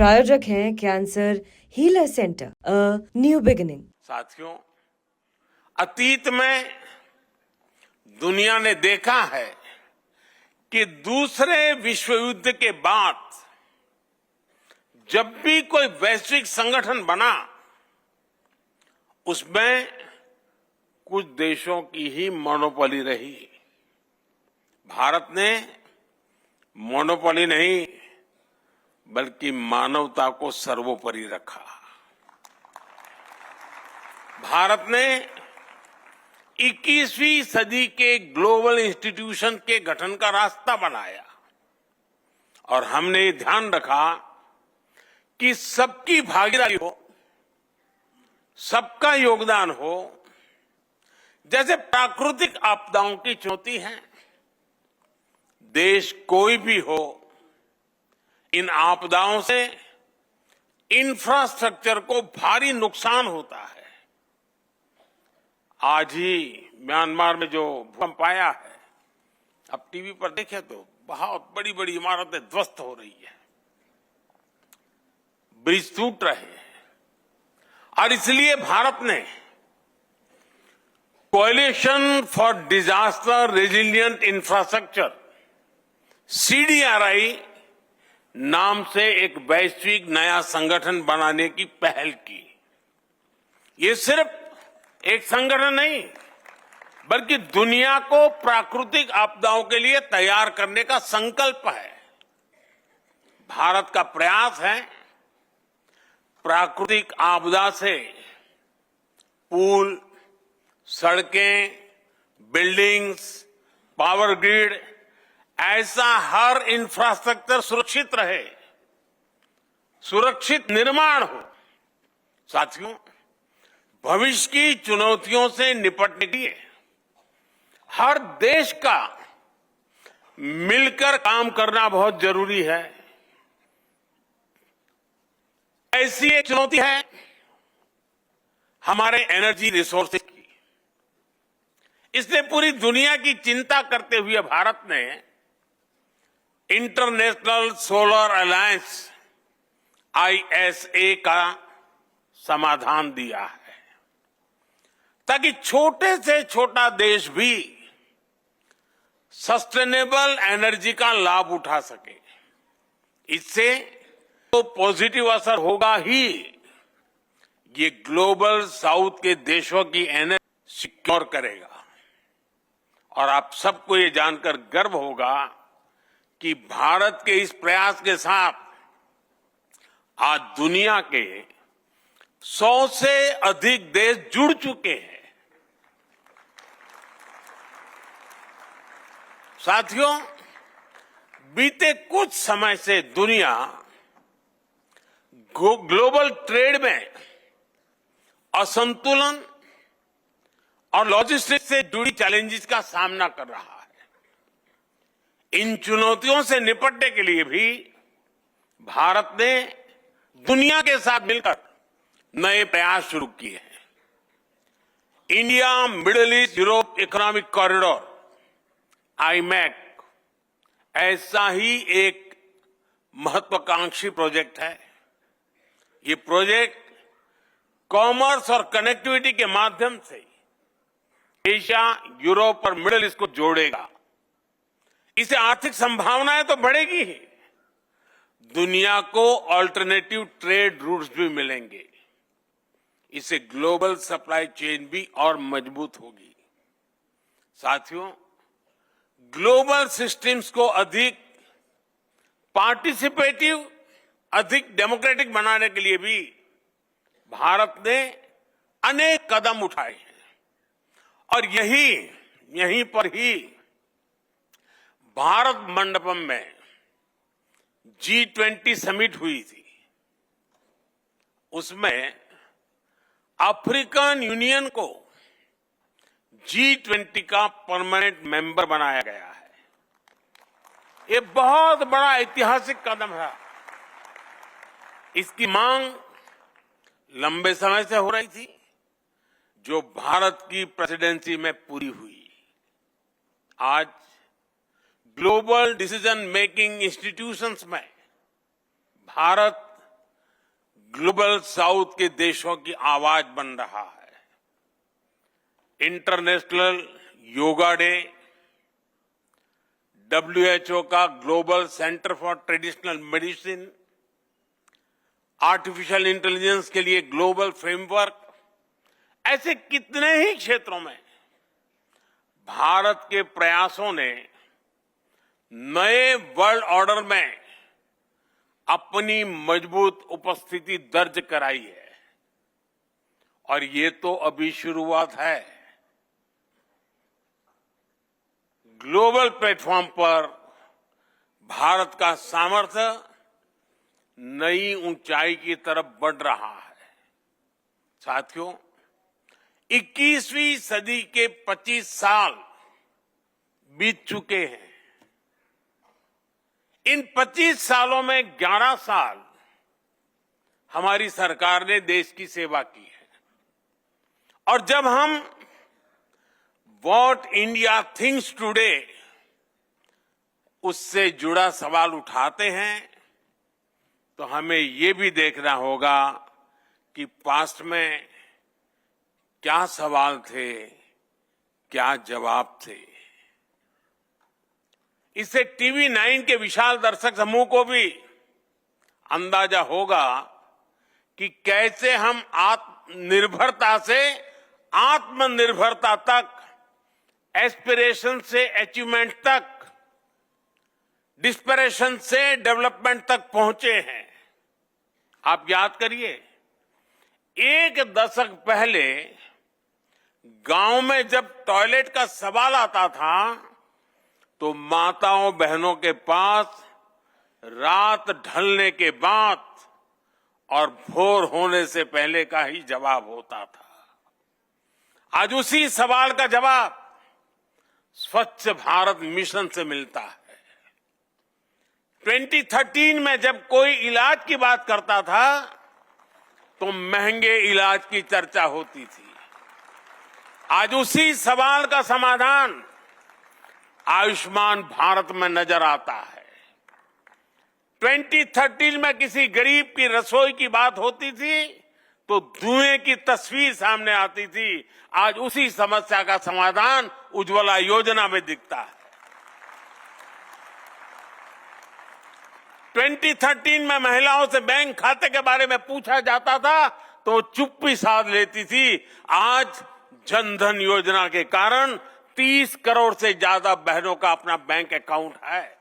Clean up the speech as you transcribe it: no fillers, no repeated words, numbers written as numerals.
प्रायोजक हैं cancer healer centre, a new beginning. साथियों, अतीत में दुनिया ने देखा है कि दूसरे विश्व युद्ध के बाद जब भी कोई वैश्विक संगठन बना, उसमें कुछ देशों की ही मोनोपोली रही। भारत ने मोनोपोली नहीं, बल्कि मानवता को सर्वोपरि रखा। भारत ने 21वीं सदी के ग्लोबल इंस्टीट्यूशन के गठन का रास्ता बनाया और हमने ये ध्यान रखा कि सबकी भागीदारी हो, सबका योगदान हो। जैसे प्राकृतिक आपदाओं की चुनौती है, देश कोई भी हो, इन आपदाओं से इंफ्रास्ट्रक्चर को भारी नुकसान होता है। आज ही म्यांमार में जो भूकंप आया है, अब टीवी पर देखें तो बहुत बड़ी बड़ी इमारतें ध्वस्त हो रही है, ब्रिज टूट रहे हैं। और इसलिए भारत ने coalition for disaster resilient infrastructure CDRI नाम से एक वैश्विक नया संगठन बनाने की पहल की। ये सिर्फ एक संगठन नहीं, बल्कि दुनिया को प्राकृतिक आपदाओं के लिए तैयार करने का संकल्प है। भारत का प्रयास है प्राकृतिक आपदा से पुल, सड़कें, बिल्डिंग्स, पावर ग्रिड, ऐसा हर इंफ्रास्ट्रक्चर सुरक्षित रहे, सुरक्षित निर्माण हो। साथियों, भविष्य की चुनौतियों से निपटने के लिए हर देश का मिलकर काम करना बहुत जरूरी है। ऐसी एक चुनौती है हमारे एनर्जी रिसोर्सेज की। इसलिए पूरी दुनिया की चिंता करते हुए भारत ने इंटरनेशनल सोलर अलायंस ISA का समाधान दिया है, ताकि छोटे से छोटा देश भी सस्टेनेबल एनर्जी का लाभ उठा सके। इससे तो पॉजिटिव असर होगा ही, ये ग्लोबल साउथ के देशों की एनर्जी सिक्योर करेगा। और आप सबको ये जानकर गर्व होगा कि भारत के इस प्रयास के साथ आज दुनिया के 100 से अधिक देश जुड़ चुके हैं। साथियों, बीते कुछ समय से दुनिया ग्लोबल ट्रेड में असंतुलन और लॉजिस्टिक्स से जुड़ी चैलेंजेस का सामना कर रहा है। इन चुनौतियों से निपटने के लिए भी भारत ने दुनिया के साथ मिलकर नए प्रयास शुरू किए हैं। India middle east Europe economic corridor IMEC ऐसा ही एक महत्वाकांक्षी प्रोजेक्ट है। ये प्रोजेक्ट कॉमर्स और कनेक्टिविटी के माध्यम से एशिया, यूरोप और मिडिल ईस्ट को जोड़ेगा। इससे आर्थिक संभावनाएं तो बढ़ेगी ही, दुनिया को अल्टरनेटिव ट्रेड रूट्स भी मिलेंगे। इससे ग्लोबल सप्लाई चेन भी और मजबूत होगी। साथियों, ग्लोबल सिस्टम्स को अधिक पार्टिसिपेटिव, अधिक डेमोक्रेटिक बनाने के लिए भी भारत ने अनेक कदम उठाए हैं। और यहीं पर ही भारत मंडपम में G20 समिट हुई थी। उसमें अफ्रीकन यूनियन को G20 का परमानेंट मेंबर बनाया गया है। ये बहुत बड़ा ऐतिहासिक कदम है। इसकी मांग लंबे समय से हो रही थी, जो भारत की प्रेसिडेंसी में पूरी हुई। आज ग्लोबल डिसीजन मेकिंग इंस्टीट्यूशंस में भारत ग्लोबल साउथ के देशों की आवाज बन रहा है। इंटरनेशनल योगा डे, WHO का global centre for traditional medicine, artificial intelligence के लिए ग्लोबल फ्रेमवर्क, ऐसे कितने ही क्षेत्रों में भारत के प्रयासों ने नए वर्ल्ड ऑर्डर में अपनी मजबूत उपस्थिति दर्ज कराई है। और ये तो अभी शुरुआत है। ग्लोबल प्लेटफॉर्म पर भारत का सामर्थ्य नई ऊंचाई की तरफ बढ़ रहा है। साथियों, 21वीं सदी के 25 साल बीत चुके हैं। इन 25 सालों में 11 साल हमारी सरकार ने देश की सेवा की है। और जब हम व्हाट इंडिया थिंक्स टुडे उससे जुड़ा सवाल उठाते हैं तो हमें ये भी देखना होगा कि पास्ट में क्या सवाल थे, क्या जवाब थे। इससे टीवी 9 के विशाल दर्शक समूह को भी अंदाजा होगा कि कैसे हम आत्मनिर्भरता से आत्मनिर्भरता तक, एस्पिरेशन से अचीवमेंट तक, डिस्परेशन से डेवलपमेंट तक पहुंचे हैं। आप याद करिए, एक दशक पहले गांव में जब टॉयलेट का सवाल आता था तो माताओं बहनों के पास रात ढलने के बाद और भोर होने से पहले का ही जवाब होता था। आज उसी सवाल का जवाब स्वच्छ भारत मिशन से मिलता है। 2013 में जब कोई इलाज की बात करता था तो महंगे इलाज की चर्चा होती थी। आज उसी सवाल का समाधान आयुष्मान भारत में नजर आता है। 2013 में किसी गरीब की रसोई की बात होती थी तो धुएं की तस्वीर सामने आती थी। आज उसी समस्या का समाधान उज्ज्वला योजना में दिखता है। 2013 में महिलाओं से बैंक खाते के बारे में पूछा जाता था तो चुप्पी साध लेती थी। आज जनधन योजना के कारण 30 करोड़ से ज्यादा बहनों का अपना बैंक अकाउंट है।